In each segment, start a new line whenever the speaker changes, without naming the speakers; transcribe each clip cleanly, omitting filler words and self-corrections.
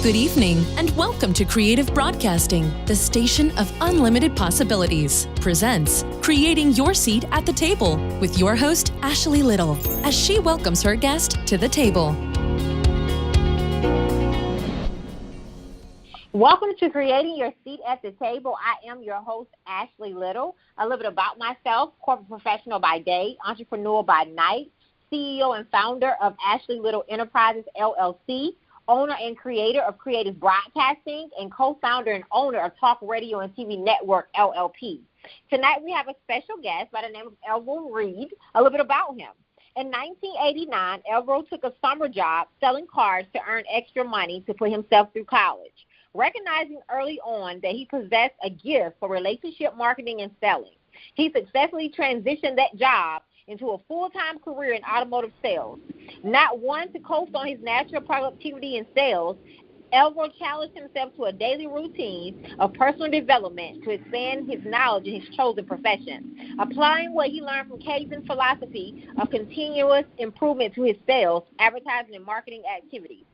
Good evening, and welcome to Creative Broadcasting, the station of unlimited possibilities, presents Creating Your Seat at the Table with your host, Ashley Little, as she welcomes her guest to the table.
Welcome to Creating Your Seat at the Table. I am your host, Ashley Little. A little bit about myself: corporate professional by day, entrepreneur by night, CEO and founder of Ashley Little Enterprises, LLC, owner and creator of Creative Broadcasting, and co-founder and owner of Talk Radio and TV Network, LLP. Tonight we have a special guest by the name of Everold Reid. A little bit about him. In 1989, Everold took a summer job selling cars to earn extra money to put himself through college. Recognizing early on that he possessed a gift for relationship marketing and selling, he successfully transitioned that job into a full-time career in automotive sales. Not one to coast on his natural productivity in sales, Everold challenged himself to a daily routine of personal development to expand his knowledge in his chosen profession, applying what he learned from Kaizen philosophy of continuous improvement to his sales, advertising, and marketing activities.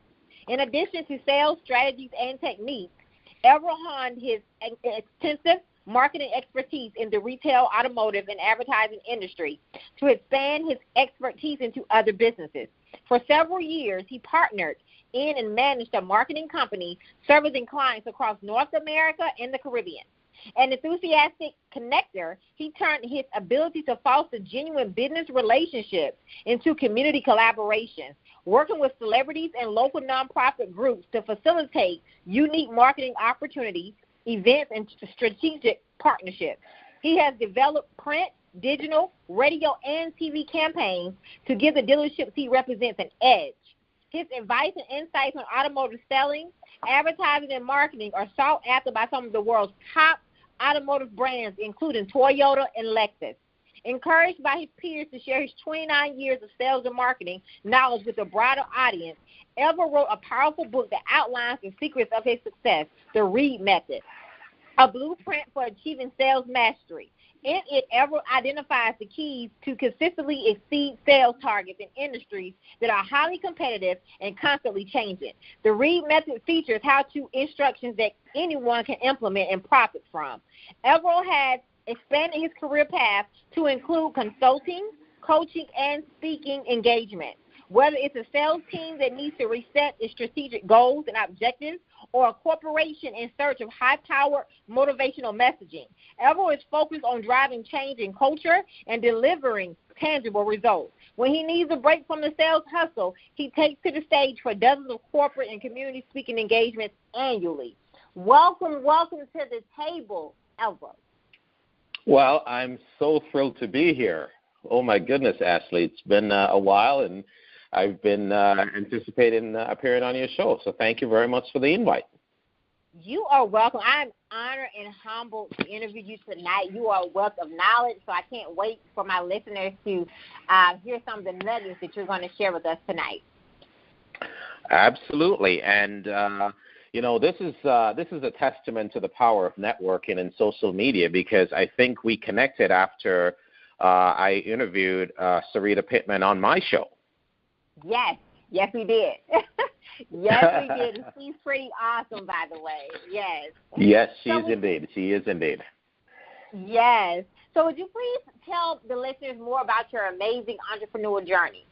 In addition to sales strategies and techniques, Everold honed his extensive marketing expertise in the retail, automotive, and advertising industry to expand his expertise into other businesses. For several years, he partnered in and managed a marketing company servicing clients across North America and the Caribbean. An enthusiastic connector, he turned his ability to foster genuine business relationships into community collaborations, working with celebrities and local nonprofit groups to facilitate unique marketing opportunities, events, and strategic partnerships. He has developed print, digital, radio, and TV campaigns to give the dealerships he represents an edge. His advice and insights on automotive selling, advertising, and marketing are sought after by some of the world's top automotive brands, including Toyota and Lexus. Encouraged by his peers to share his 29 years of sales and marketing knowledge with a broader audience, Everold wrote a powerful book that outlines the secrets of his success, The Reid Method, a blueprint for achieving sales mastery. In it, Everold identifies the keys to consistently exceed sales targets in industries that are highly competitive and constantly changing. The Reid Method features how-to instructions that anyone can implement and profit from. Everold has expanded his career path to include consulting, coaching, and speaking engagements. Whether it's a sales team that needs to reset its strategic goals and objectives, or a corporation in search of high-powered motivational messaging, Everold is focused on driving change in culture and delivering tangible results. When he needs a break from the sales hustle, he takes to the stage for dozens of corporate and community speaking engagements annually. Welcome to the table, Everold.
Well, I'm so thrilled to be here. Oh, my goodness, Ashley. It's been a while, and I've been anticipating appearing on your show. So thank you very much for the invite.
You are welcome. I'm honored and humbled to interview you tonight. You are a wealth of knowledge, so I can't wait for my listeners to hear some of the nuggets that you're going to share with us tonight.
Absolutely. And this is a testament to the power of networking and social media, because I think we connected after I interviewed Sarita Pittman on my show.
Yes, we did. Yes, we did. She's pretty awesome, by the way. Yes.
Yes, she is indeed.
Yes. So would you please tell the listeners more about your amazing entrepreneurial journey?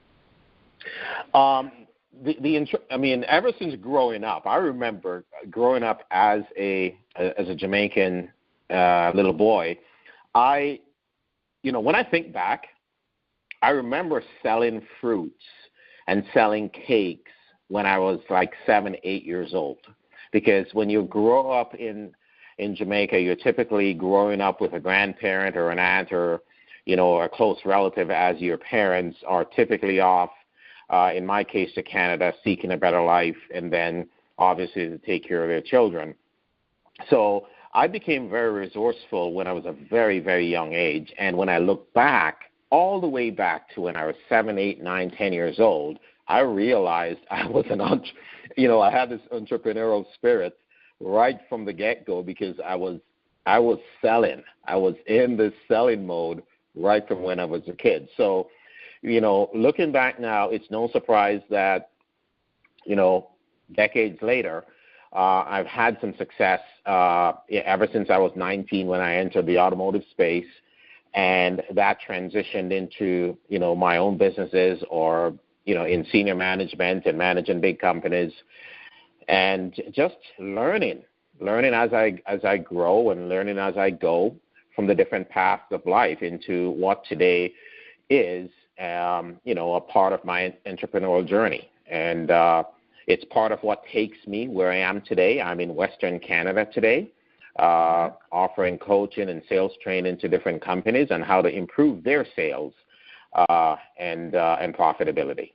Ever since growing up, I remember growing up as a Jamaican little boy. When I think back, I remember selling fruits and selling cakes when I was like 7, 8 years old. Because when you grow up in Jamaica, you're typically growing up with a grandparent or an aunt or, a close relative, as your parents are typically off, in my case, to Canada, seeking a better life, and then obviously to take care of their children. So I became very resourceful when I was a very, very young age. And when I look back, all the way back to when I was 7, 8, 9, 10 years old, I realized I was I had this entrepreneurial spirit right from the get-go, because I was selling. I was in this selling mode right from when I was a kid. So, looking back now, it's no surprise that, decades later, I've had some success ever since I was 19 when I entered the automotive space, and that transitioned into, my own businesses or, in senior management and managing big companies, and just learning as I grow and learning as I go from the different paths of life into what today is, a part of my entrepreneurial journey. And it's part of what takes me where I am today. I'm in Western Canada today, offering coaching and sales training to different companies on how to improve their sales and profitability.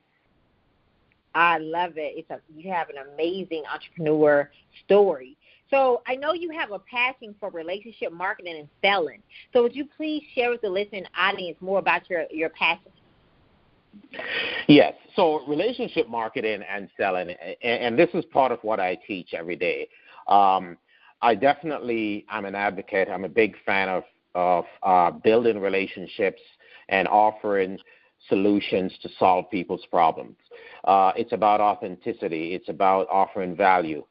I love it. You have an amazing entrepreneur story. So I know you have a passion for relationship marketing and selling. So would you please share with the listening audience more about your passion?
Yes. So relationship marketing and selling, and this is part of what I teach every day. I'm an advocate. I'm a big fan of building relationships and offering solutions to solve people's problems. It's about authenticity. It's about offering value.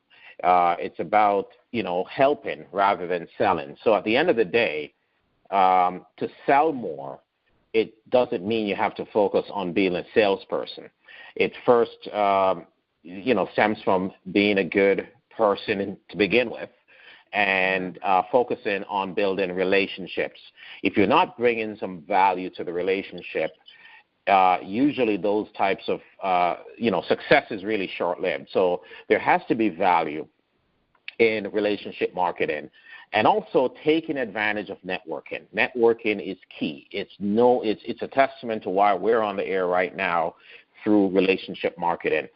It's about, helping rather than selling. So at the end of the day, to sell more, it doesn't mean you have to focus on being a salesperson. It first, stems from being a good person to begin with and focusing on building relationships. If you're not bringing some value to the relationship, usually those types of, success is really short-lived. So there has to be value in relationship marketing, and also taking advantage of networking. Networking is key. It's a testament to why we're on the air right now through relationship marketing.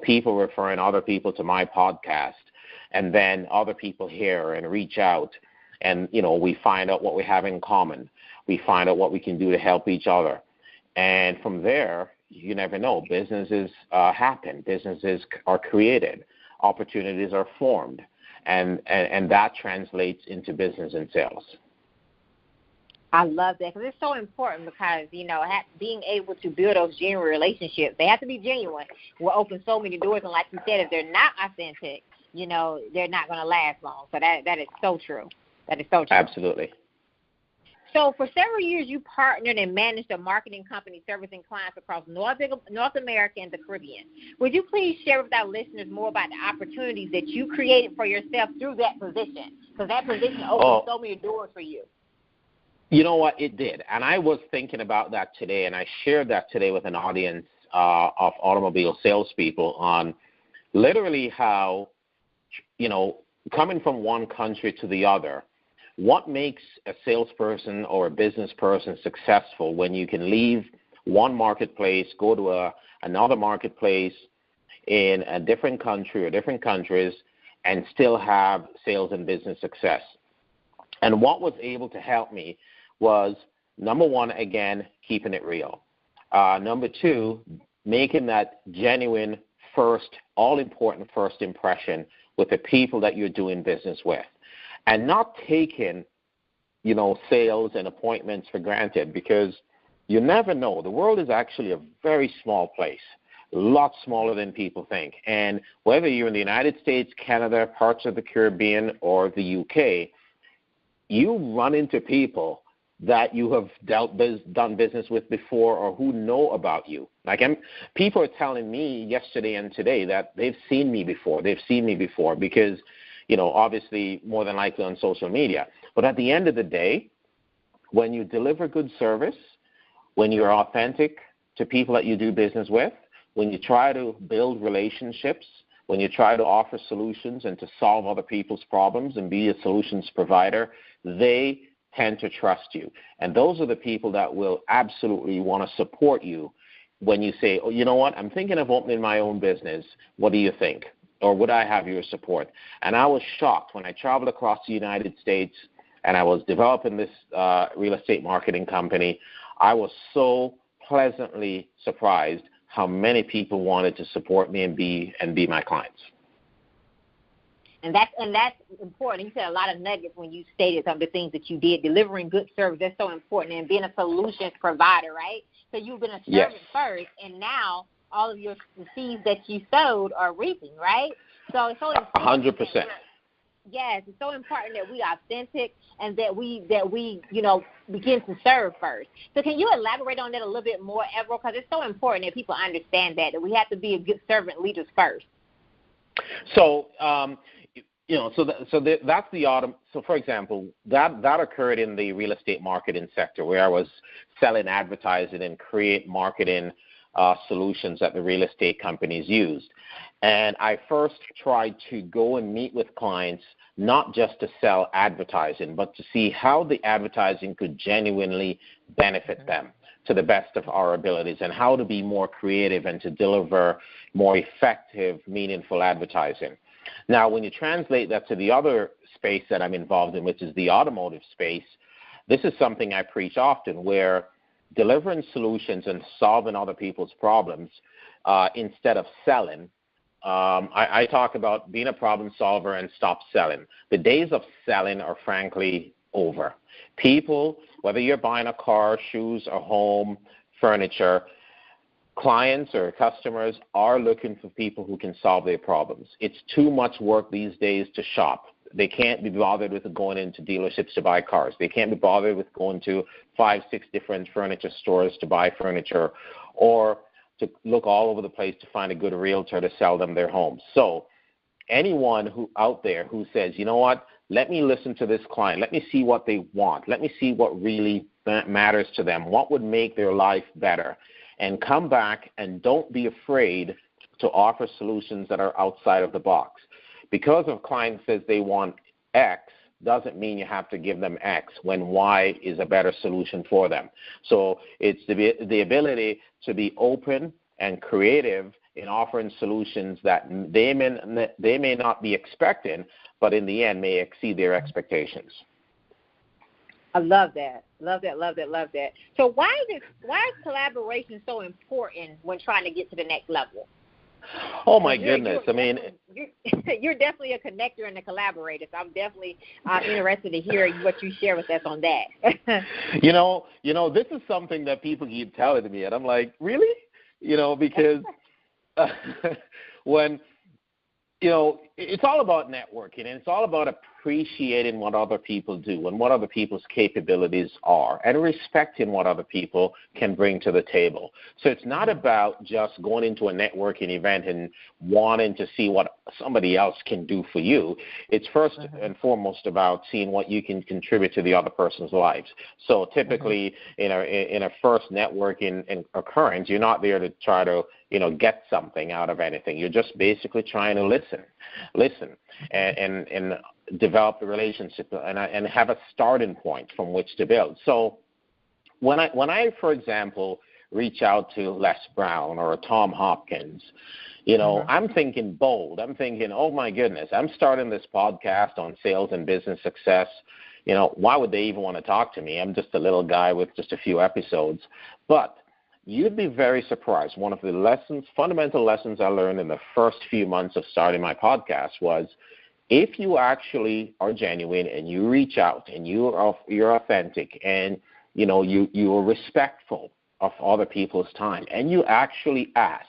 People referring other people to my podcast, and then other people hear and reach out, and we find out what we have in common. We find out what we can do to help each other. And from there, you never know. Businesses happen. Businesses are created. Opportunities are formed. And that translates into business and sales.
I love that because it's so important because, being able to build those genuine relationships, they have to be genuine, will open so many doors. And like you said, if they're not authentic, they're not going to last long. So that is so true. That is so true.
Absolutely.
So for several years, you partnered and managed a marketing company servicing clients across North America and the Caribbean. Would you please share with our listeners more about the opportunities that you created for yourself through that position? Because that position opened so many doors for you.
You know what? It did. And I was thinking about that today, and I shared that today with an audience of automobile salespeople on literally how, coming from one country to the other, what makes a salesperson or a business person successful when you can leave one marketplace, go to another marketplace in a different country or different countries, and still have sales and business success? And what was able to help me was, number one, again, keeping it real. Number two, making that genuine all-important first impression with the people that you're doing business with. And not taking, sales and appointments for granted, because you never know. The world is actually a very small place, a lot smaller than people think. And whether you're in the United States, Canada, parts of the Caribbean, or the UK, you run into people that you have done business with before or who know about you. People are telling me yesterday and today that they've seen me before. Because obviously more than likely on social media. But at the end of the day, when you deliver good service, when you're authentic to people that you do business with, when you try to build relationships, when you try to offer solutions and to solve other people's problems and be a solutions provider, they tend to trust you. And those are the people that will absolutely want to support you when you say, you know what, I'm thinking of opening my own business. What do you think? Or would I have your support? And I was shocked when I traveled across the United States and I was developing this real estate marketing company. I was so pleasantly surprised how many people wanted to support me and be my clients.
And that's important. You said a lot of nuggets when you stated some of the things that you did. Delivering good service, that's so important. And being a solutions provider, right? So you've been a servant first, and now all of the seeds that you sowed are reaping, right? So it's so important.
100%.
Yes, it's so important that we are authentic and that we begin to serve first. So can you elaborate on that a little bit more, Everold? Because it's so important that people understand that we have to be a good servant leaders first.
So, that's the autumn. So, for example, that occurred in the real estate marketing sector where I was selling advertising and create marketing solutions that the real estate companies used. And I first tried to go and meet with clients, not just to sell advertising, but to see how the advertising could genuinely benefit them to the best of our abilities and how to be more creative and to deliver more effective, meaningful advertising. Now, when you translate that to the other space that I'm involved in, which is the automotive space, this is something I preach often, where delivering solutions and solving other people's problems instead of selling. I talk about being a problem solver and stop selling. The days of selling are frankly over. People, whether you're buying a car, shoes, a home, furniture, clients or customers are looking for people who can solve their problems. It's too much work these days to shop. They can't be bothered with going into dealerships to buy cars. They can't be bothered with going to 5, 6 different furniture stores to buy furniture or to look all over the place to find a good realtor to sell them their homes. So anyone who out there who says, you know what, let me listen to this client. Let me see what they want. Let me see what really matters to them, what would make their life better. And come back and don't be afraid to offer solutions that are outside of the box. Because a client says they want X doesn't mean you have to give them X when Y is a better solution for them. So it's the ability to be open and creative in offering solutions that they may not be expecting, but in the end may exceed their expectations.
I love that. Love that. So why is collaboration so important when trying to get to the next level?
Oh, my goodness.
You're definitely a connector and a collaborator, so I'm definitely interested to hear what you share with us on that.
You know, this is something that people keep telling me, and I'm like, really? Because when, it's all about networking, and it's all about appreciating what other people do and what other people's capabilities are and respecting what other people can bring to the table. So it's not about just going into a networking event and wanting to see what somebody else can do for you. It's first and foremost about seeing what you can contribute to the other person's lives. So typically in a first networking occurrence, you're not there to try to get something out of anything. You're just basically trying to listen and develop the relationship and have a starting point from which to build. So when I, for example, reach out to Les Brown or Tom Hopkins, I'm thinking bold. I'm thinking, oh, my goodness, I'm starting this podcast on sales and business success. Why would they even want to talk to me? I'm just a little guy with just a few episodes. But you'd be very surprised. One of the fundamental lessons I learned in the first few months of starting my podcast was if you actually are genuine and you reach out and you're authentic and you are respectful of other people's time and you actually ask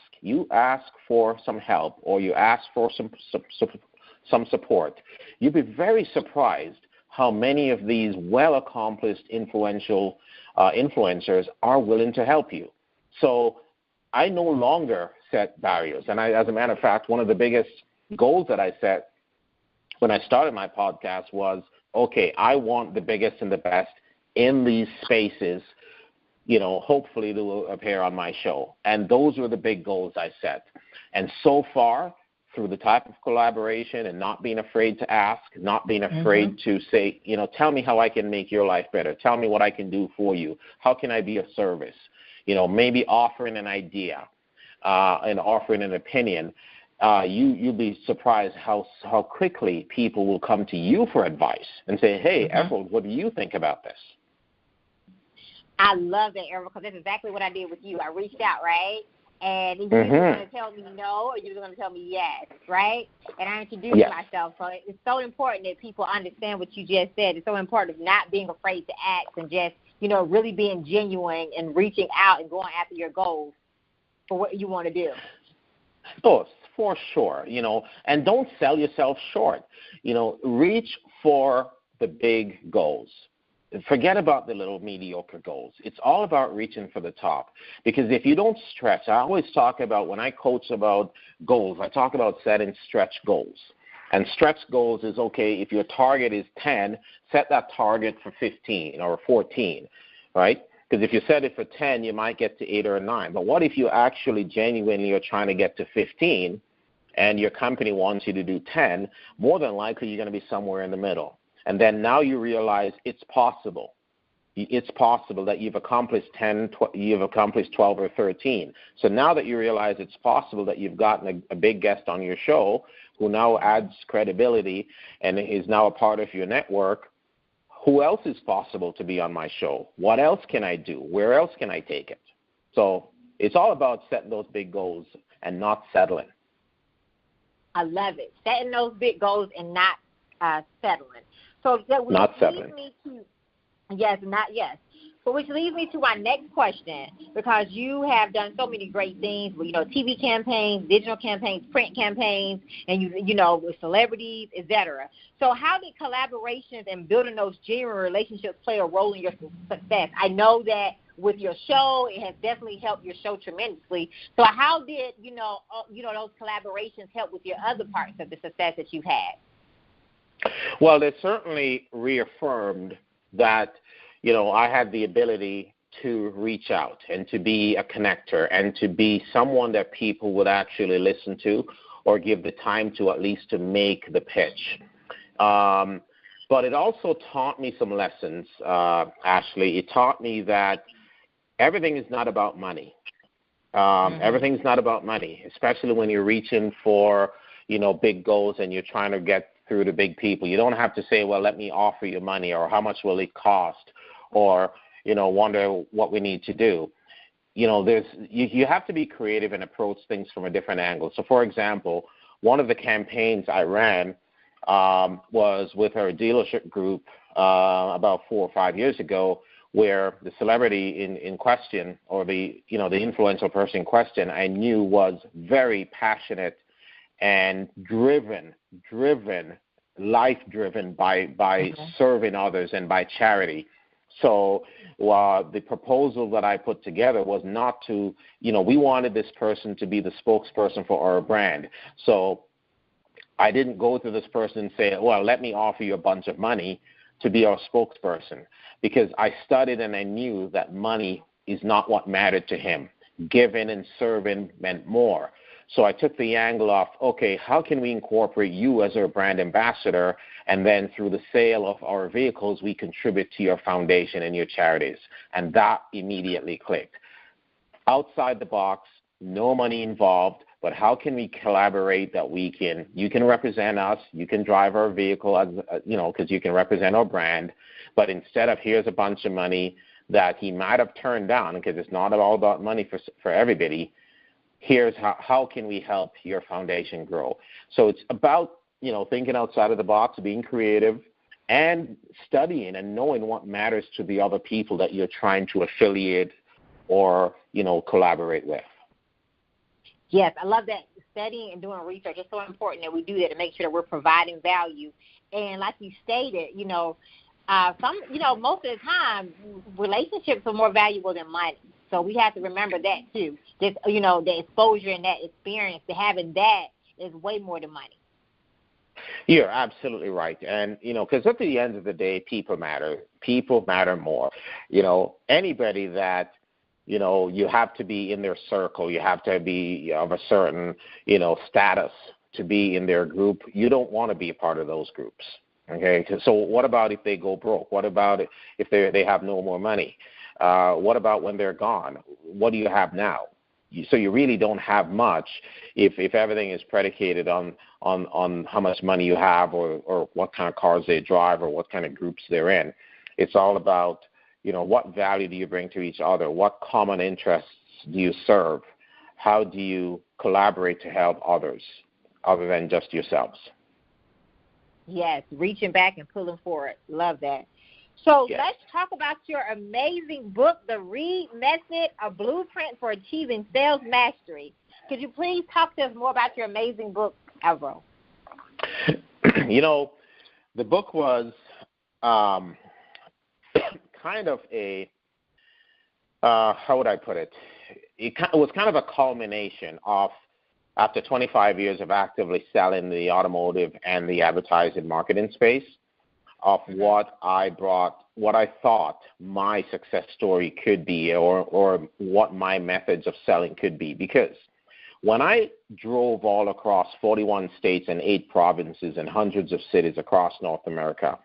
for some help or you ask for some support, you'd be very surprised how many of these well-accomplished influential influencers are willing to help you. So I no longer set barriers. And as a matter of fact, one of the biggest goals that I set when I started my podcast was, okay, I want the biggest and the best in these spaces, hopefully to appear on my show. And those were the big goals I set. And so far, through the type of collaboration and not being afraid to ask, not being afraid to say, tell me how I can make your life better. Tell me what I can do for you. How can I be of service? Maybe offering an idea and offering an opinion. You'll be surprised how quickly people will come to you for advice and say, hey, Everold, what do you think about this?
I love that, Everold, because that's exactly what I did with you. I reached out, right? And you were going to tell me no or you were going to tell me yes, right? And I introduced myself. So it's so important that people understand what you just said. It's so important of not being afraid to ask and just, really being genuine and reaching out and going after your goals for what you want to do.
Oh, for sure, and don't sell yourself short. Reach for the big goals. Forget about the little mediocre goals. It's all about reaching for the top. Because if you don't stretch, I always talk about, when I coach about goals, I talk about setting stretch goals. And stretch goals is, okay, if your target is 10, set that target for 15 or 14, right? Because if you set it for 10, you might get to 8 or 9. But what if you actually genuinely are trying to get to 15 and your company wants you to do 10? More than likely, you're going to be somewhere in the middle. And then now you realize it's possible. It's possible that you've accomplished 10, you've accomplished 12 or 13. So now that you realize it's possible that you've gotten a big guest on your show who now adds credibility and is now a part of your network, who else is possible to be on my show? What else can I do? Where else can I take it? So it's all about setting those big goals and not settling.
I love it. Setting those big goals and not settling. So that
not settling.
So which leads me to my next question, because you have done so many great things with, TV campaigns, digital campaigns, print campaigns, and with celebrities, etc. So how did collaborations and building those genuine relationships play a role in your success? I know that with your show, it has definitely helped your show tremendously. So how did those collaborations help with your other parts of the success that you've had?
Well, they certainly reaffirmed that, I had the ability to reach out and to be a connector and to be someone that people would actually listen to or give the time to, at least to make the pitch. But it also taught me some lessons, Ashley. It taught me that everything is not about money. Everything's not about money, especially when you're reaching for, big goals and you're trying to get through to big people. You don't have to say, well, let me offer you money, or how much will it cost, or, wonder what we need to do. You have to be creative and approach things from a different angle. So, for example, one of the campaigns I ran was with our dealership group about 4 or 5 years ago, where the celebrity in question, or the influential person in question, I knew was very passionate and driven, life-driven by serving others and by charity. So the proposal that I put together was not to, we wanted this person to be the spokesperson for our brand. So I didn't go to this person and say, well, let me offer you a bunch of money to be our spokesperson, because I studied and I knew that money is not what mattered to him. Giving and serving meant more. So I took the angle of, okay, how can we incorporate you as our brand ambassador, and then through the sale of our vehicles, we contribute to your foundation and your charities. And that immediately clicked. Outside the box, no money involved, but how can we collaborate that you can represent us, you can drive our vehicle, because you can represent our brand, but instead of here's a bunch of money that he might have turned down, because it's not all about money for everybody, here's how can we help your foundation grow. So it's about, thinking outside of the box, being creative, and studying and knowing what matters to the other people that you're trying to affiliate or, collaborate with.
Yes, I love that. Studying and doing research is so important that we do that to make sure that we're providing value. And like you stated, most of the time, relationships are more valuable than money. So we have to remember that too. Just, the exposure and that experience, to having that is way more than money.
You're absolutely right. And, because at the end of the day, people matter. People matter more. Anybody that, you have to be in their circle, you have to be of a certain, status to be in their group. You don't want to be a part of those groups. Okay. So what about if they go broke? What about if they have no more money? What about when they're gone? What do you have now? So you really don't have much if everything is predicated on how much money you have, or what kind of cars they drive, or what kind of groups they're in. It's all about, what value do you bring to each other? What common interests do you serve? How do you collaborate to help others other than just yourselves?
Yes, reaching back and pulling forward. Love that. So
yes.
Let's talk about your amazing book, The Reid Method, A Blueprint for Achieving Sales Mastery. could you please talk to us more about your amazing book, Everold?
The book was kind of a, how would I put it? It was kind of a culmination of, after 25 years of actively selling the automotive and the advertising marketing space, of what I thought my success story could be, or what my methods of selling could be. Because when I drove all across 41 states and 8 provinces and hundreds of cities across North America,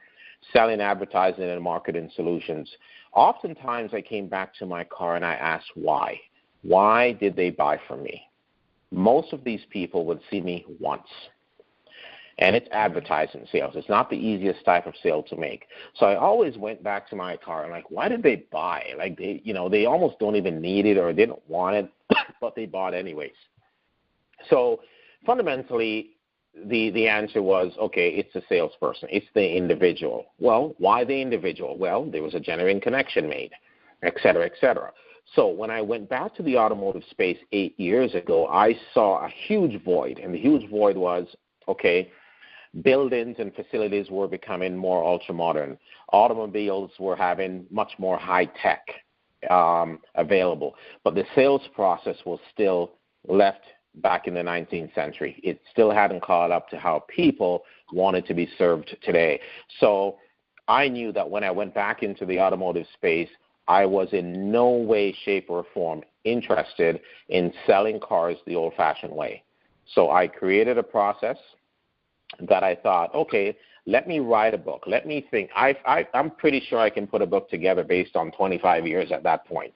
selling advertising and marketing solutions, oftentimes I came back to my car and I asked why. Why did they buy from me? Most of these people would see me once. And it's advertising sales. It's not the easiest type of sale to make. So I always went back to my car and why did they buy? They almost don't even need it or didn't want it, but they bought anyways. So fundamentally, the answer was, okay, it's the salesperson. It's the individual. Well, why the individual? Well, there was a genuine connection made, et cetera, et cetera. So when I went back to the automotive space 8 years ago, I saw a huge void. And the huge void was, okay, buildings and facilities were becoming more ultra-modern. Automobiles were having much more high-tech available. But the sales process was still left back in the 19th century. It still hadn't caught up to how people wanted to be served today. So I knew that when I went back into the automotive space, I was in no way, shape, or form interested in selling cars the old-fashioned way. So I created a process that I thought, okay, let me write a book. Let me think. I'm pretty sure I can put a book together based on 25 years at that point.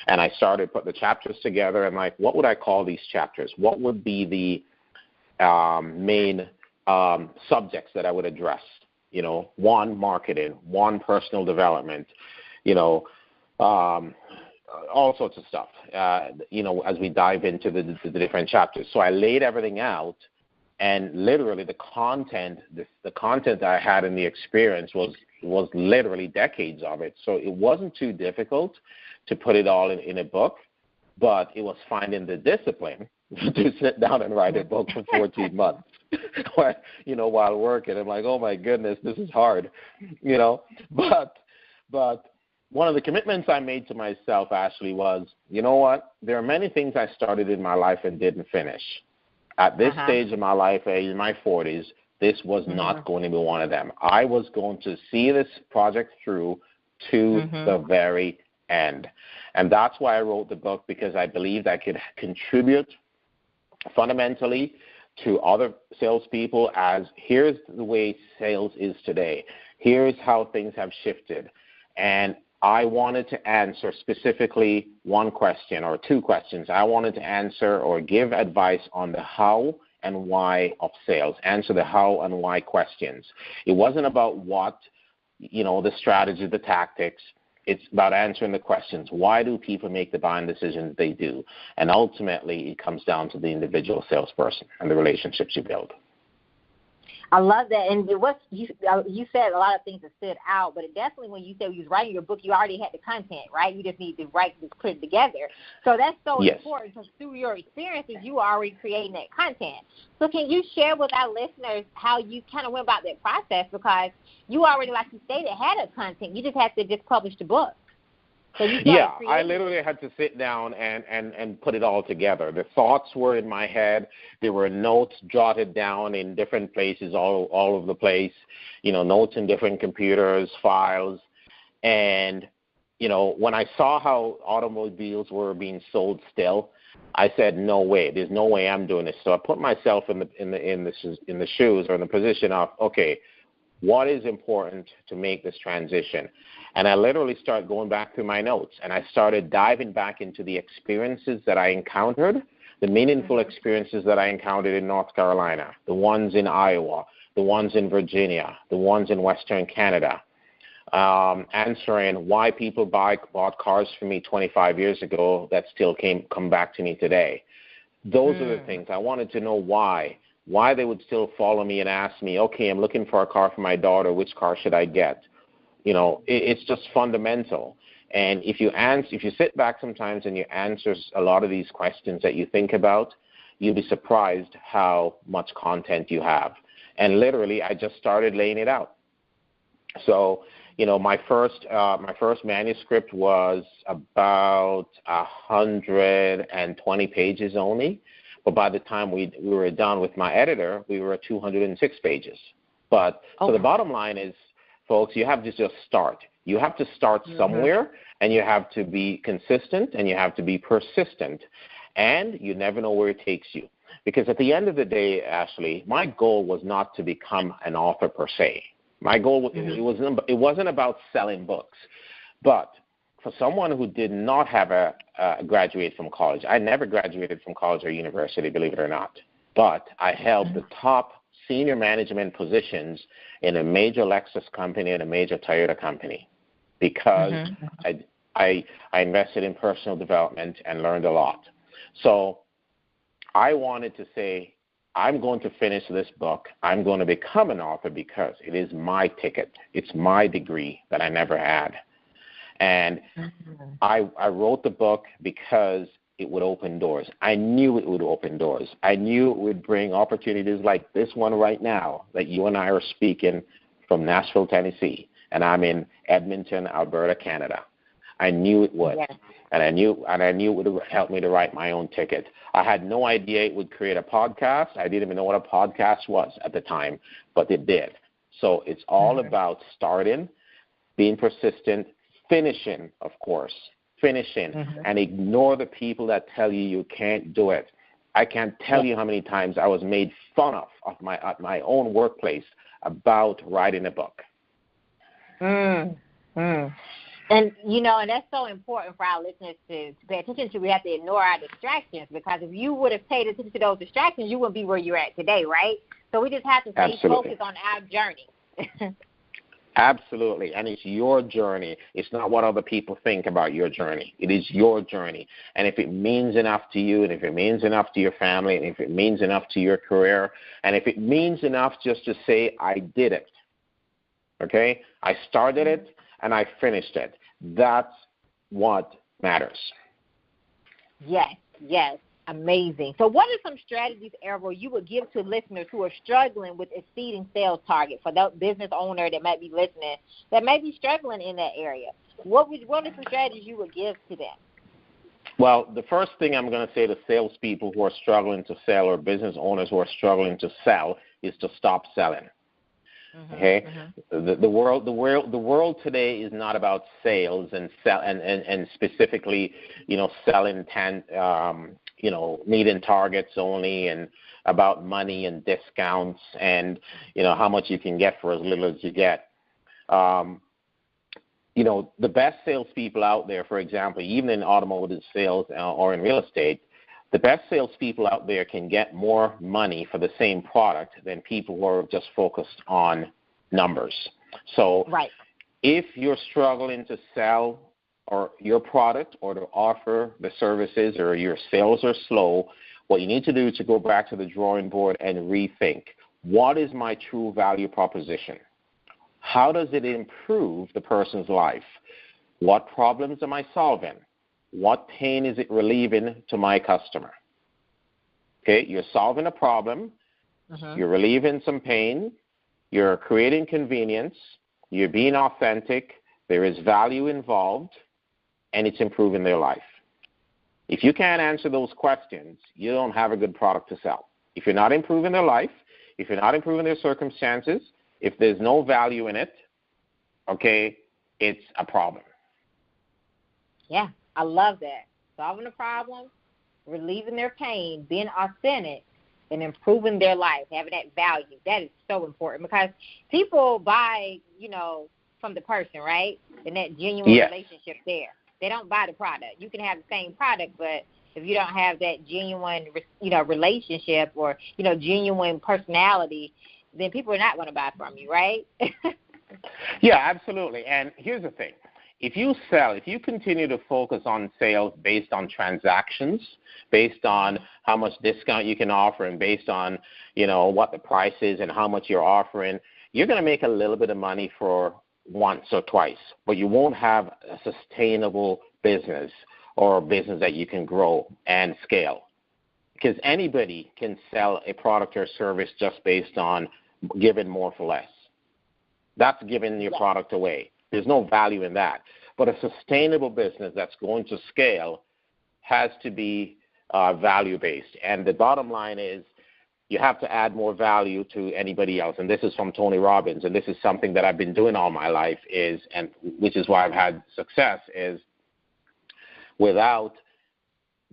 And I started putting the chapters together and what would I call these chapters? What would be the main subjects that I would address? One, marketing, one, personal development, all sorts of stuff, as we dive into the different chapters. So I laid everything out. And literally the content that I had in the experience was literally decades of it. So it wasn't too difficult to put it all in a book, but it was finding the discipline to sit down and write a book for 14 months. While working. I'm like, oh my goodness, this is hard, But one of the commitments I made to myself, Ashley, was, you know what? There are many things I started in my life and didn't finish. At this stage of my life, in my 40s, this was not going to be one of them. I was going to see this project through to the very end. And that's why I wrote the book, because I believed I could contribute fundamentally to other salespeople as here's the way sales is today. Here's how things have shifted. And I wanted to answer specifically one question or two questions. I wanted to answer or give advice on the how and why of sales, answer the how and why questions. It wasn't about what, the strategy, the tactics. It's about answering the questions. Why do people make the buying decisions they do? And ultimately, it comes down to the individual salesperson and the relationships you build.
I love that. And what you said a lot of things that stood out, but it definitely, when you said you was writing your book, you already had the content, right? You just need to put it together. So that's so important, because through your experiences, you are already creating that content. So can you share with our listeners how you kind of went about that process? Because you already, like you stated, had a content. You just had to just publish the book. So I
literally had to sit down and put it all together. The thoughts were in my head. There were notes jotted down in different places all over the place, notes in different computers, files. And, when I saw how automobiles were being sold still, I said, no way. There's no way I'm doing this. So I put myself in the shoes or in the position of, okay, what is important to make this transition? And I literally started going back through my notes, and I started diving back into the experiences that I encountered, the meaningful experiences that I encountered in North Carolina, the ones in Iowa, the ones in Virginia, the ones in Western Canada, answering why people bought cars from me 25 years ago that still come back to me today. Those are the things. I wanted to know why they would still follow me and ask me, okay, I'm looking for a car for my daughter. Which car should I get? It's just fundamental. And if you sit back sometimes and you answer a lot of these questions that you think about, you'll be surprised how much content you have. And literally, I just started laying it out. So, my first manuscript was about 120 pages only. But by the time we were done with my editor, we were at 206 pages. But so the bottom line is, folks, you have to just start. You have to start somewhere, and you have to be consistent, and you have to be persistent. And you never know where it takes you. Because at the end of the day, Ashley, my goal was not to become an author per se. My goal, it wasn't about selling books. But for someone who did not have graduate from college, I never graduated from college or university, believe it or not. But I held the top senior management positions in a major Lexus company and a major Toyota company because I invested in personal development and learned a lot. So I wanted to say, I'm going to finish this book. I'm going to become an author because it is my ticket. It's my degree that I never had. And I wrote the book because it would open doors. I knew it would open doors. I knew it would bring opportunities like this one right now that you and I are speaking from Nashville, Tennessee, and I'm in Edmonton, Alberta, Canada. I knew it would. Yes. And I knew it would help me to write my own ticket. I had no idea it would create a podcast. I didn't even know what a podcast was at the time, but it did. So it's all about starting, being persistent, finishing, of course, and ignore the people that tell you can't do it. I can't tell you how many times I was made fun of at my own workplace about writing a book.
And, and that's so important for our listeners to pay attention to. We have to ignore our distractions because if you would have paid attention to those distractions, you wouldn't be where you're at today, right? So we just have to stay focused on our journey.
Absolutely. And it's your journey. It's not what other people think about your journey. It is your journey. And if it means enough to you, and if it means enough to your family, and if it means enough to your career, and if it means enough just to say, I did it, okay? I started it, and I finished it. That's what matters.
Yes. Amazing. So what are some strategies, Everold, you would give to listeners who are struggling with exceeding sales target, for that business owner that might be listening, that may be struggling in that area? What are some strategies you would give to them?
Well, the first thing I'm going to say to salespeople who are struggling to sell or business owners who are struggling to sell is to stop selling. Okay, the world today is not about sales and specifically, selling meeting targets only, and about money and discounts and how much you can get for as little as you get. The best salespeople out there, for example, even in automotive sales or in real estate, the best salespeople out there can get more money for the same product than people who are just focused on numbers. So if you're struggling to sell or your product or to offer the services, or your sales are slow, what you need to do is to go back to the drawing board and rethink, what is my true value proposition? How does it improve the person's life? What problems am I solving? What pain is it relieving to my customer? Okay, you're solving a problem, you're relieving some pain, you're creating convenience, you're being authentic, there is value involved, and it's improving their life. If you can't answer those questions, you don't have a good product to sell. If you're not improving their life, if you're not improving their circumstances, if there's no value in it, okay, it's a problem.
Yeah, I love that. Solving a problem, relieving their pain, being authentic, and improving their life, having that value. That is so important because people buy, from the person, right? And that genuine relationship there. They don't buy the product. You can have the same product, but if you don't have that genuine, relationship or, genuine personality, then people are not going to buy from you, right?
Yeah, absolutely. And here's the thing. If you continue to focus on sales based on transactions, based on how much discount you can offer, and based on, what the price is and how much you're offering, you're going to make a little bit of money for once or twice, but you won't have a sustainable business or a business that you can grow and scale. because anybody can sell a product or service just based on giving more for less. That's giving your product away. There's no value in that. But a sustainable business that's going to scale has to be value-based. And the bottom line is you have to add more value to anybody else. And this is from Tony Robbins, and this is something that I've been doing all my life, and which is why I've had success, is without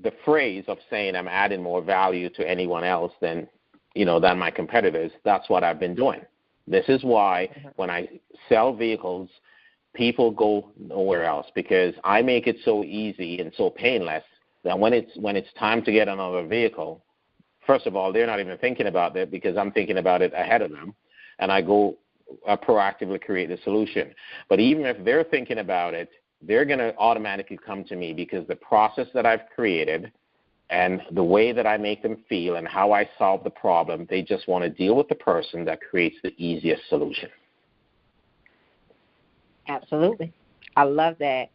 the phrase of saying I'm adding more value to anyone else than my competitors. That's what I've been doing. This is why when I sell vehicles, people go nowhere else, because I make it so easy and so painless that when it's time to get another vehicle, first of all, they're not even thinking about it because I'm thinking about it ahead of them, and I go proactively create the solution. But even if they're thinking about it, they're going to automatically come to me because the process that I've created and the way that I make them feel and how I solve the problem, they just want to deal with the person that creates the easiest solution.
Absolutely. I love that.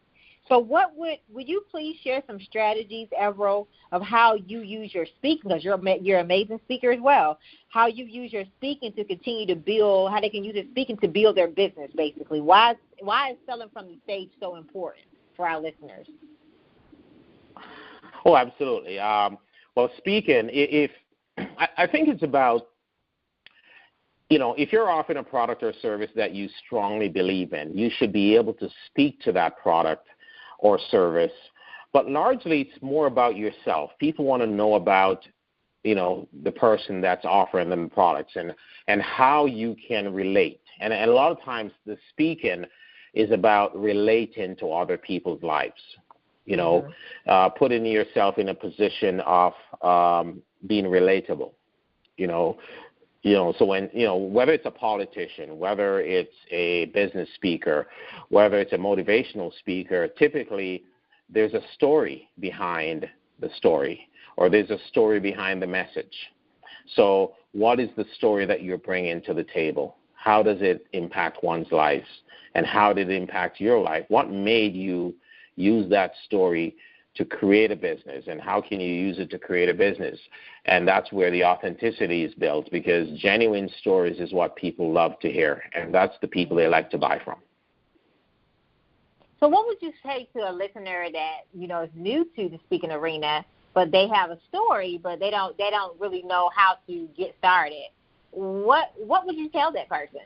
So would you please share some strategies, Everold, of how you use your speaking, because you're an amazing speaker as well, how you use your speaking to continue to build, how they can use their speaking to build their business, basically. Why is selling from the stage so important for our listeners?
Oh, absolutely. Well, speaking, I think it's about, if you're offering a product or service that you strongly believe in, you should be able to speak to that product or service. But largely, it's more about yourself. People want to know about, the person that's offering them the products and how you can relate. And a lot of times the speaking is about relating to other people's lives, putting yourself in a position of being relatable, so when, whether it's a politician, whether it's a business speaker, whether it's a motivational speaker, typically there's a story behind the story, or there's a story behind the message. So what is the story that you're bringing to the table? How does it impact one's lives? And how did it impact your life? What made you use that story to create a business, and how can you use it to create a business? And that's where the authenticity is built, because genuine stories is what people love to hear, and that's the people they like to buy from.
So what would you say to a listener that, is new to the speaking arena, but they have a story, but they don't really know how to get started? What would you tell that person?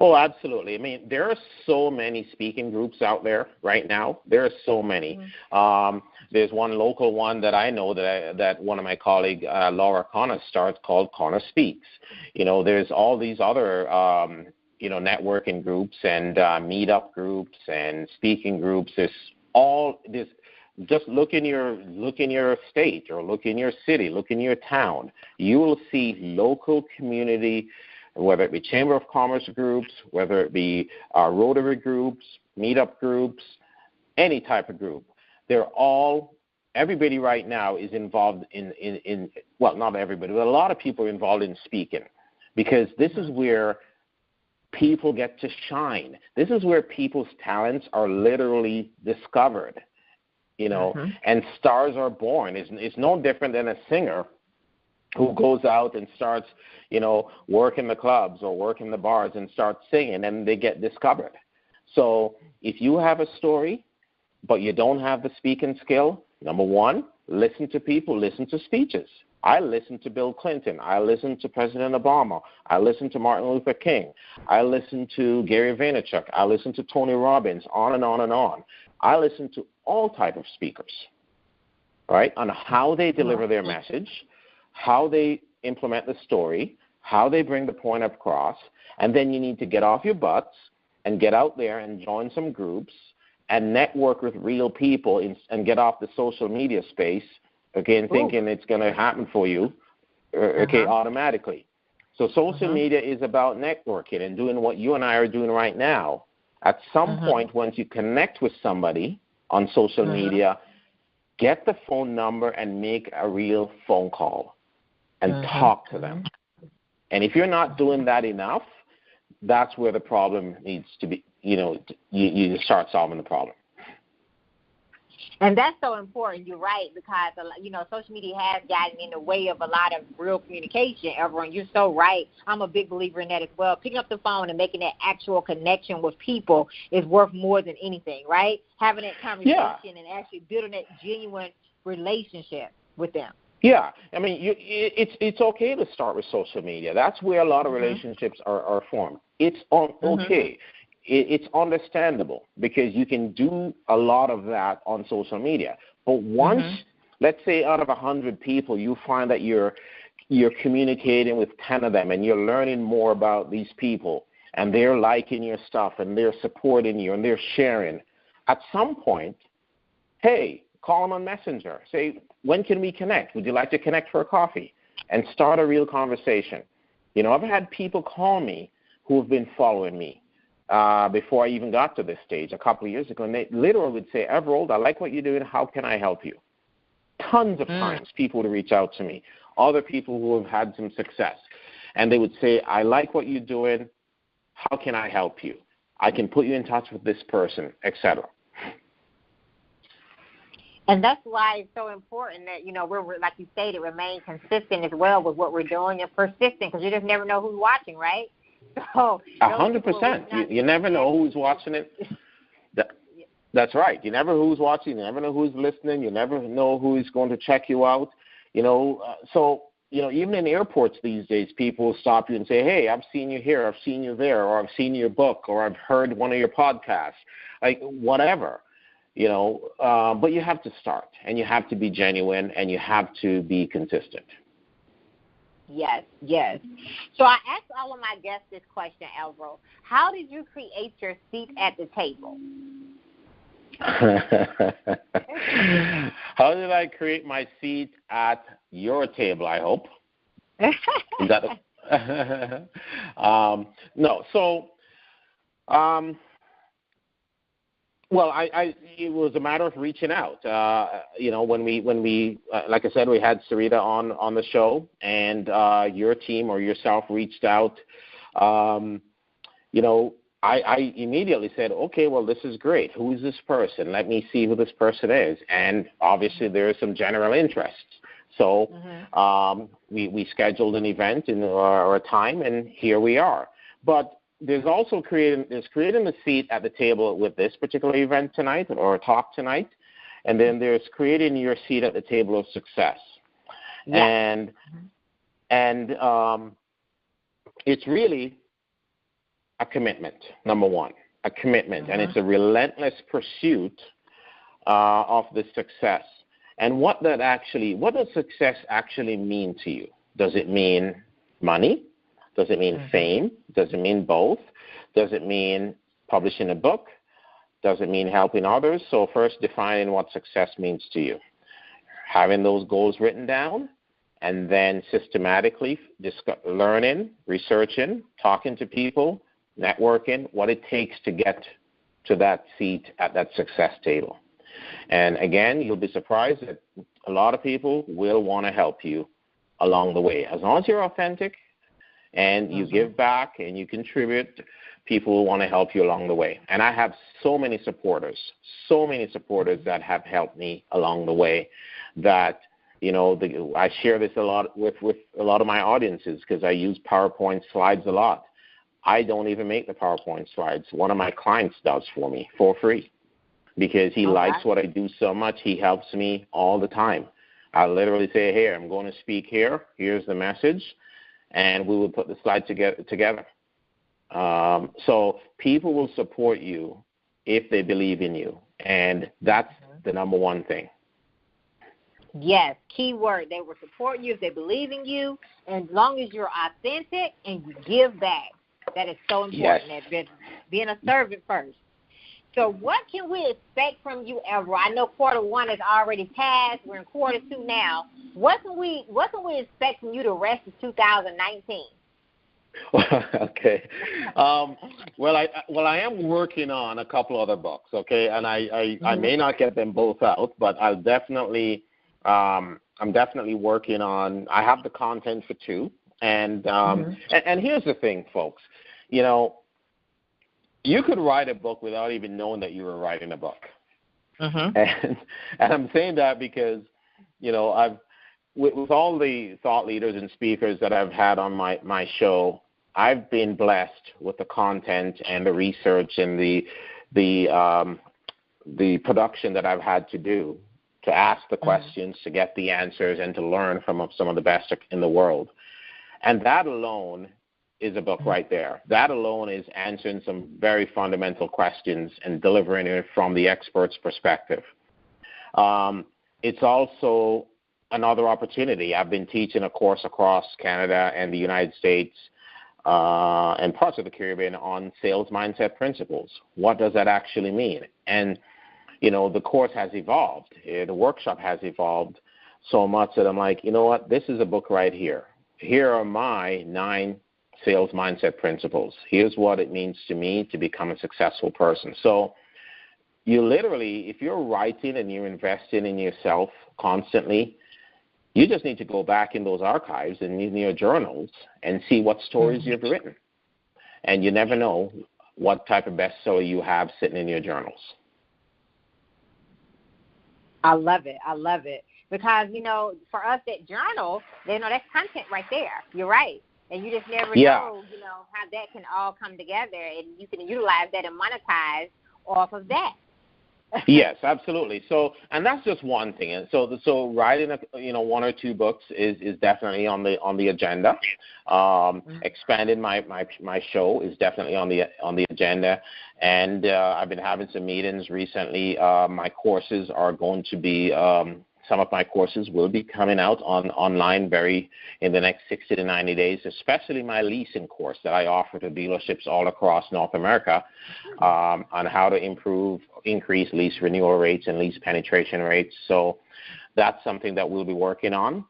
Oh, absolutely. I mean, there are so many speaking groups out there right now. There are so many. Mm-hmm. There's one local one that I know that one of my colleague, Laura Connor, starts called Connor Speaks. There's all these other, networking groups and meetup groups and speaking groups. There's all this. Just look in your state, or look in your city, look in your town. You will see local community, whether it be Chamber of Commerce groups, whether it be Rotary groups, meetup groups, any type of group. Everybody right now is involved in well, not everybody, but a lot of people are involved in speaking, because this is where people get to shine. This is where people's talents are literally discovered, and stars are born. It's no different than a singer who goes out and starts, working the clubs or working the bars and starts singing, and they get discovered. So if you have a story, but you don't have the speaking skill, number one, listen to people, listen to speeches. I listened to Bill Clinton. I listened to President Obama. I listened to Martin Luther King. I listened to Gary Vaynerchuk. I listened to Tony Robbins, on and on and on. I listened to all type of speakers, right, on how they deliver their message, how they implement the story, how they bring the point across, and then you need to get off your butts and get out there and join some groups and network with real people and get off the social media space, again, thinking it's going to happen for you, automatically. So social media is about networking and doing what you and I are doing right now. At some point, once you connect with somebody on social media, get the phone number and make a real phone call and talk to them. And if you're not doing that enough, that's where the problem needs to be, you start solving the problem.
And that's so important. You're right, because, social media has gotten in the way of a lot of real communication, everyone. You're so right. I'm a big believer in that as well. Picking up the phone and making that actual connection with people is worth more than anything, right? Having that conversation and actually building that genuine relationship with them.
Yeah, I mean, it's okay to start with social media. That's where a lot of relationships are formed. It's okay. It's understandable because you can do a lot of that on social media. But once, let's say, out of 100 people, you find that you're communicating with 10 of them and you're learning more about these people and they're liking your stuff and they're supporting you and they're sharing, at some point, hey, call them on Messenger. Say, when can we connect? Would you like to connect for a coffee? And start a real conversation. I've had people call me who have been following me before I even got to this stage a couple of years ago, and they literally would say, Everold, I like what you're doing. How can I help you? Tons of times people would reach out to me, other people who have had some success, and they would say, I like what you're doing. How can I help you? I can put you in touch with this person, etc.
And that's why it's so important that, we're, like you stated, remain consistent as well with what we're doing and persistent, because you just never know who's watching, right? So
100%. You never know who's watching it. That's right. You never know who's watching. You never know who's listening. You never know who's going to check you out. Even in airports these days, people will stop you and say, hey, I've seen you here, I've seen you there, or I've seen your book, or I've heard one of your podcasts, like whatever. But you have to start, and you have to be genuine, and you have to be consistent.
Yes. So I asked all of my guests this question, Everold. How did you create your seat at the table?
How did I create my seat at your table, I hope? Is that no. So, well, it was a matter of reaching out. When we like I said, we had Sarita on the show, and your team or yourself reached out. I immediately said, okay, well, this is great. Who is this person? Let me see who this person is. And obviously there is some general interest. So we scheduled an event or a time, and here we are. But there's also creating a seat at the table with this particular event tonight or talk tonight, and then there's creating your seat at the table of success. Yeah. And it's really a commitment, number one, a commitment, and it's a relentless pursuit of the success. And what does success actually mean to you? Does it mean money? Does it mean fame? Does it mean both? Does it mean publishing a book? Does it mean helping others? So first, defining what success means to you. Having those goals written down, and then systematically learning, researching, talking to people, networking, what it takes to get to that seat at that success table. And again, you'll be surprised that a lot of people will want to help you along the way. As long as you're authentic and you give back and you contribute, people will want to help you along the way. And I have so many supporters that have helped me along the way that, I share this a lot with a lot of my audiences because I use PowerPoint slides a lot. I don't even make the PowerPoint slides. One of my clients does for me for free because he likes what I do so much. He helps me all the time. I literally say, here, I'm going to speak here. Here's the message. And we will put the slide together. So people will support you if they believe in you. And that's the number one thing.
Yes, key word. They will support you if they believe in you. And as long as you're authentic and you give back, that is so important. Yes. Being a servant first. So what can we expect from you, Everold? I know quarter one is already passed. We're in quarter two now. What can we expect from you the rest of 2019?
Okay. Well, I am working on a couple other books. Okay, and I may not get them both out, but I'm definitely working on. I have the content for two, and here's the thing, folks. You could write a book without even knowing that you were writing a book.
Mm-hmm.
And I'm saying that because, I've with all the thought leaders and speakers that I've had on my show, I've been blessed with the content and the research and the production that I've had to do to ask the questions, to get the answers, and to learn from some of the best in the world. And that alone is a book right there. That alone is answering some very fundamental questions and delivering it from the expert's perspective. It's also another opportunity. I've been teaching a course across Canada and the United States and parts of the Caribbean on sales mindset principles. What does that actually mean? And, the course has evolved. The workshop has evolved so much that I'm like, you know what? This is a book right here. Here are my 9 sales mindset principles. Here's what it means to me to become a successful person. So you literally, if you're writing and you're investing in yourself constantly, you just need to go back in those archives and in your journals and see what stories you've written. And you never know what type of bestseller you have sitting in your journals.
I love it. Because, for us that journal, that's content right there. You're right. And you just never know, how that can all come together, and you can utilize that and monetize off of that.
Yes, absolutely. So, and that's just one thing. And so writing, 1 or 2 books is definitely on the agenda. Expanding my show is definitely on the agenda. And I've been having some meetings recently. My courses are going to be. Some of my courses will be coming out online in the next 60 to 90 days, especially my leasing course that I offer to dealerships all across North America on how to increase lease renewal rates and lease penetration rates. So that's something that we'll be working on.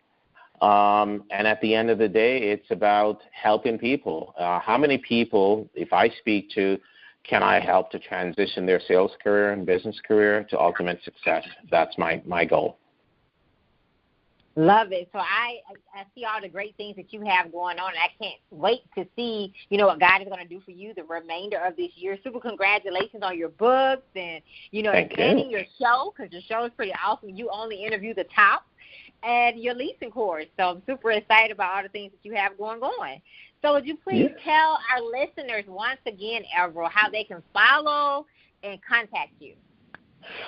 And at the end of the day, it's about helping people. How many people, if I speak to, can I help to transition their sales career and business career to ultimate success? That's my goal.
Love it. So I see all the great things that you have going on, and I can't wait to see, what God is going to do for you the remainder of this year. Super congratulations on your books and, expanding your show, because your show is pretty awesome. You only interview the top, and your leasing course. So I'm super excited about all the things that you have going on. So would you please tell our listeners once again, Everold, how they can follow and contact you?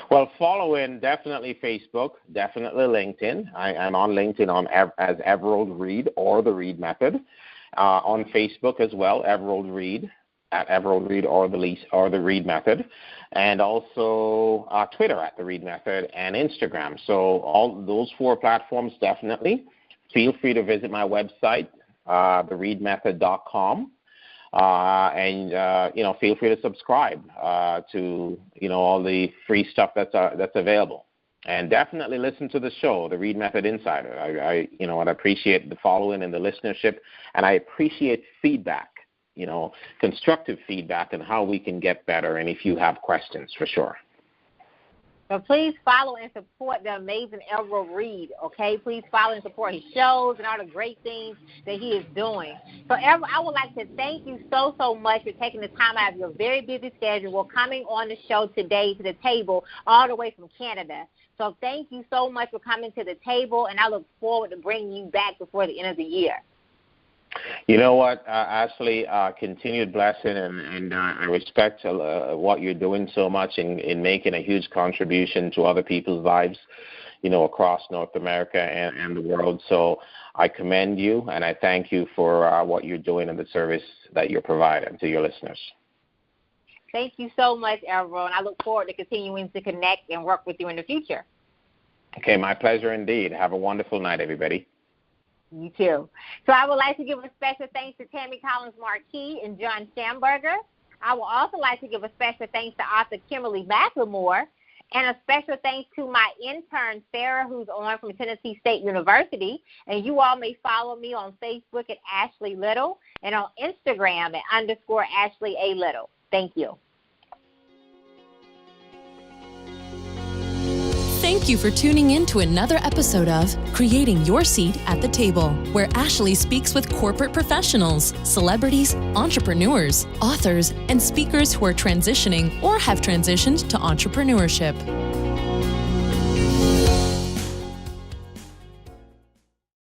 Well, following definitely Facebook, definitely LinkedIn. I'm on LinkedIn as Everold Reid or the Reid Method. On Facebook as well, Everold Reid, at Everold Reid or the Reid Method, and also Twitter at the Reid Method and Instagram. So all those 4 platforms definitely. Feel free to visit my website, thereidmethod.com. And feel free to subscribe to all the free stuff that's available, and definitely listen to the show, the Reid Method Insider. I appreciate the following and the listenership, and I appreciate feedback, constructive feedback on how we can get better, and if you have questions, for sure.
So please follow and support the amazing Everold Reid, okay? Please follow and support his shows and all the great things that he is doing. So, I would like to thank you so much for taking the time out of your very busy schedule, coming on the show today to the table all the way from Canada. So thank you so much for coming to the table, and I look forward to bringing you back before the end of the year.
You know what, Ashley, continued blessing, and I respect what you're doing so much in making a huge contribution to other people's lives, across North America and the world. So I commend you, and I thank you for what you're doing and the service that you're providing to your listeners.
Thank you so much, Everold, and I look forward to continuing to connect and work with you in the future.
Okay, my pleasure indeed. Have a wonderful night, everybody.
You too. So I would like to give a special thanks to Tammy Collins-Marquis and John Schamberger. I would also like to give a special thanks to author Kimberly McLemore, and a special thanks to my intern, Sarah, who's on from Tennessee State University. And you all may follow me on Facebook at Ashley Little and on Instagram at _Ashley A. Little. Thank you.
Thank you for tuning in to another episode of Creating Your Seat at the Table, where Ashley speaks with corporate professionals, celebrities, entrepreneurs, authors, and speakers who are transitioning or have transitioned to entrepreneurship.